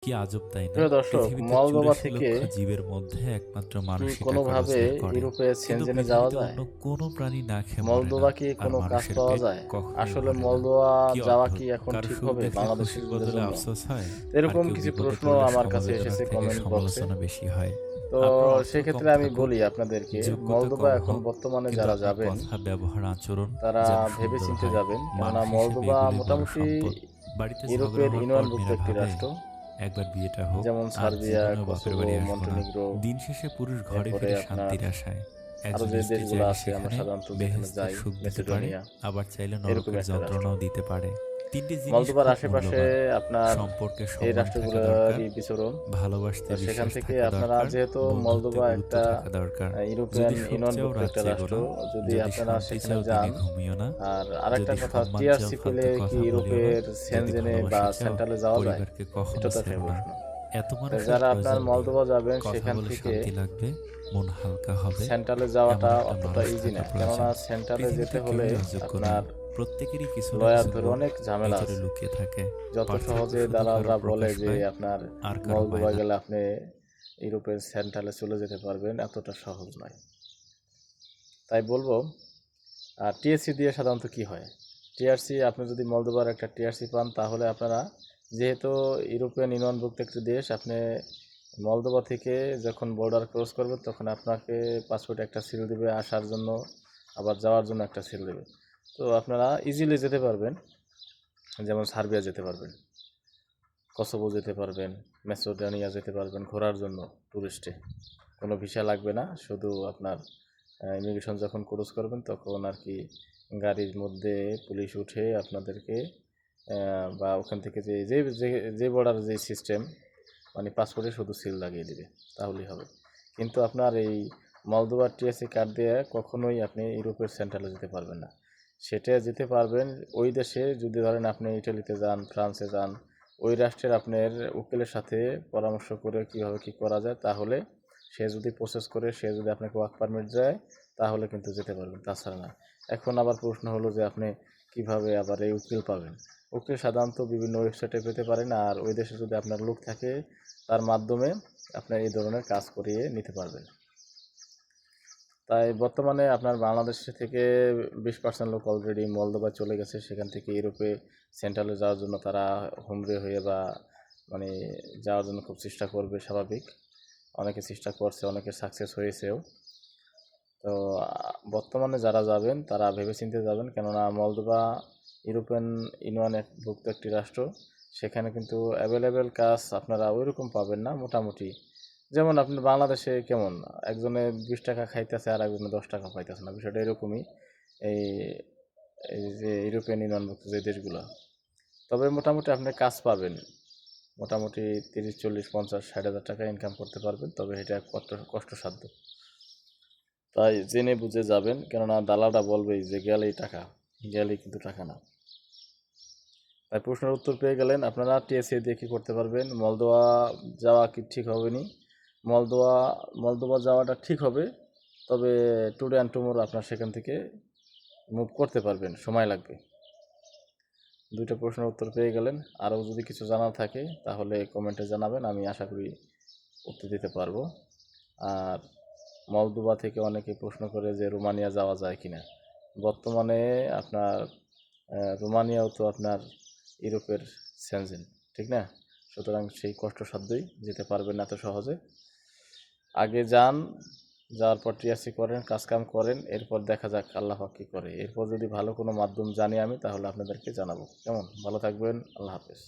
কি আজব তাই না? প্রিয় দর্শক, পৃথিবীতে মলদোবা ৮৪ থেকে লক্ষ জীবের মধ্যে একমাত্র কি মানুষই টাকা কোনোভাবে রোজগার করে। ইউরোপে কিন্তু সেনজেনে যাওয়া পৃথিবীতে যায়? অন্য কোনো প্রাণী না খেয়ে মরে না। মলদোবা কি আর কোনো কাজ মানুষের পাওয়া পেট যায়? কখনোই আসলে ভরে না। মলদোবা কি যাওয়া অদ্ভুত! কি এখন কারো ঠিক সুখ হবে দেখলে খুশির বাংলাদেশিদের বদলে জন্য? আফসোস হয়, আর এরকম কেউ কিছু বিপদে প্রশ্ন পড়লে আমার কাছে সমবেদনার এসেছে থেকে কমেন্ট বক্সে। সমালোচনা বেশি হয়। তো আপনার অর্থ কম সেক্ষেত্রে আমি থাকুক, বলি আপনাদেরকে, যোগ্যতা মলদোবা কম এখন হোক, বর্তমানে কিন্তু যারা আপনার যাবেন কথা, ব্যবহার, আচরণ তারা যেন ভেবে সুন্দর চিন্তে হয়। যাবেন, কেননা মানুষ হিসেবে মলদোবা এগুলোই বড় মোটামুটি সম্পদ। বাড়িতে ঝগড়া ইউরোপের হওয়ার পর ইউনিয়নভুক্ত মেয়েরা একটি ভাবে রাষ্ট্র, একবার বিয়েটা হোক, যেমন আর সার্বিয়া, জীবনেও বাপের কোসোভো, বাড়ি আসবো না। মন্টেনিগ্রো, দিন শেষে পুরুষ ঘরে এরপরে ফিরে আপনার শান্তির আশায়। আরও একজন যে স্ত্রী দেশগুলো চাইলে আছে আমরা সেখানে সাধারণত যেখানে বেহেশতের যাই, সুখ দিতে পারে, মেসিডোনিয়া, আবার চাইলে এরকম নরকের একটা রাষ্ট্র। যন্ত্রণাও দিতে পারে। তিনটি জিনিস মলদোবার খুব আশেপাশে মূল্যবান। আপনার সম্পর্কে এই সম্মান থাকা দরকার, রাষ্ট্রগুলোরই বিচরণ। ভালোবাসতে তো সেখান বিশ্বাস থেকে থাকা আপনারা, দরকার, যেহেতু বন্ধুত্বে মলদোবা গুরুত্ব একটা থাকা দরকার। ইউরোপিয়ান যদি সুখ চাও ইউনিয়নভুক্ত রাত একটা জেগো রাষ্ট্র, না, যদি যদি আপনারা শান্তি সেখানে চাও যান, দিনে ঘুমিও না, আর আরেকটা যদি কথা, সম্মান চাও টিআরসি পেলে ফালতু কি কথা বলিও না, ইউরোপের যদি সেনজেনে বা ভালোবাসা চাও সেন্ট্রালে যাওয়া যায়? পরিবারকে কখনো এটা তো একটা ছেড়ো না। প্রশ্ন। এত তো মানুষের যারা আপনার প্রয়োজন নেই। মলদোবা যাবেন কথা সেখান বলে থেকে শান্তি লাগবে, মন হালকা হবে, সেন্ট্রালে এমন যাওয়াটা একটা অতটা মানুষ ইজি থাকা না, কেননা প্রয়োজন। সেন্ট্রালে পৃথিবীতে যেতে হলে কেউই অযোগ্য নেই। আপনার প্রত্যেকেরই কিছু না লয়ার কিছু ধরে গুণ অনেক ঝামেলা ভিতরে আছে। লুকিয়ে থাকে। যত পার্থক্য সহজে শুধু কারো দালালরা বলে প্রকাশ যে পায় আপনার আর কারো পায় মলদোবা না। গেলে আপনি ইউরোপের সেন্ট্রালে চলে যেতে পারবেন, এতটা সহজ নয়। তাই বলবো, আর টিএসসি দিয়ে সাধারণত কি হয়, টিআরসি আপনি যদি মলদোবার একটা টিআরসি পান, তাহলে আপনারা, যেহেতু ইউরোপিয়ান ইউনিয়নভুক্ত একটি দেশ, আপনি মলদোবা থেকে যখন বর্ডার ক্রস করবেন তখন আপনাকে পাসপোর্টে একটা সিল দেবে আসার জন্য, আবার যাওয়ার জন্য একটা সিল দেবে। তো আপনারা ইজিলি যেতে পারবেন, যেমন সার্বিয়া যেতে পারবেন, কসোভো যেতে পারবেন, মেসোডোনিয়া যেতে পারবেন ঘোরার জন্য ট্যুরিস্টে। কোনো ভিসা লাগবে না, শুধু আপনার ইমিগ্রেশন যখন ক্রস করবেন তখন আর কি গাড়ির মধ্যে পুলিশ উঠে আপনাদেরকে বা ওখান থেকে যে যে যে বর্ডার যে সিস্টেম, মানে পাসপোর্টে শুধু সিল লাগিয়ে দিবে, তাহলেই হবে। কিন্তু আপনার এই মলদোবার টিএসসি কার্ড দিয়ে কখনোই আপনি ইউরোপের সেন্ট্রালে যেতে পারবেন না। সেটা যেতে পারবেন ওই দেশে, যদি ধরেন আপনি ইটালিতে যান, ফ্রান্সে যান, ওই রাষ্ট্রের আপনার উকিলের সাথে পরামর্শ করে কীভাবে কী করা যায়, তাহলে সে যদি প্রসেস করে, সে যদি আপনাকে ওয়ার্ক পারমিট দেয়, তাহলে কিন্তু যেতে পারবেন, তাছাড়া না। এখন আবার প্রশ্ন হলো যে আপনি কিভাবে আবার এই উকিল পাবেন? উকিল সাধারণত বিভিন্ন ওয়েবসাইটে পেতে পারেন, আর ওই দেশে যদি আপনার লোক থাকে, তার মাধ্যমে আপনার এই ধরনের কাজ করিয়ে নিতে পারবেন। তাই বর্তমানে আপনার বাংলাদেশ থেকে 20% লোক অলরেডি মলদোবা চলে গেছে, সেখান থেকে ইউরোপে সেন্ট্রালে যাওয়ার জন্য তারা হুমড়ি হয়ে বা মানে যাওয়ার জন্য খুব চেষ্টা করবে, স্বাভাবিক। অনেকে চেষ্টা করছে, অনেকে সাকসেস হয়েছেও। তো বর্তমানে যারা যাবেন তারা ভেবেচিন্তে যাবেন, কেননা মলদোবা ইউরোপিয়ান ইউনিয়নভুক্ত একটি রাষ্ট্র। সেখানে কিন্তু অ্যাভেলেবেল কাজ আপনারা ওইরকম পাবেন না, মোটামুটি। যেমন আপনার বাংলাদেশে কেমন, একজনে 20 টাকা খাইতেছে আর একজনে 10 টাকা পাইতেছে না, বিষয়টা এরকমই। এই এই যে ইউরোপিয়ান ইউনিয়নভুক্ত যে দেশগুলো, তবে মোটামুটি আপনি কাজ পাবেন, মোটামুটি 30, 40, 50, 60 হাজার টাকা ইনকাম করতে পারবেন, তবে এটা কষ্টসাধ্য। তাই জেনে বুঝে যাবেন, কেননা দালালরা বলবেই যে গেলেই টাকা, গেলেই কিন্তু টাকা না। তাই প্রশ্নের উত্তর পেয়ে গেলেন, আপনারা টিএসএ দিয়ে কী করতে পারবেন। মলদোয়া যাওয়া কি ঠিক হবে নি? মলদোবা যাওয়াটা ঠিক হবে, তবে টুডে অ্যান্ড টুমোরো আপনার সেখান থেকে মুভ করতে পারবেন, সময় লাগবে। দুইটা প্রশ্নের উত্তর পেয়ে গেলেন। আরও যদি কিছু জানার থাকে তাহলে কমেন্টে জানাবেন, আমি আশা করি উত্তর দিতে পারবো। আর মলদোবা থেকে অনেকে প্রশ্ন করে যে রোমানিয়া যাওয়া যায় কিনা। বর্তমানে আপনার রোমানিয়াও তো আপনার ইউরোপের সেনজেন, ঠিক না? সুতরাং সেই কষ্টসাধ্যই, যেতে পারবেন না এত সহজে। আগে যান, যাওয়ার পর টিআরসি করেন, কাজকাম করেন, এরপর দেখা যাক আল্লাহ পাক কী করে। এরপর যদি ভালো কোনো মাধ্যম জানি আমি, তাহলে আপনাদেরকে জানাবো। কেমন? ভালো থাকবেন। আল্লাহ হাফেজ।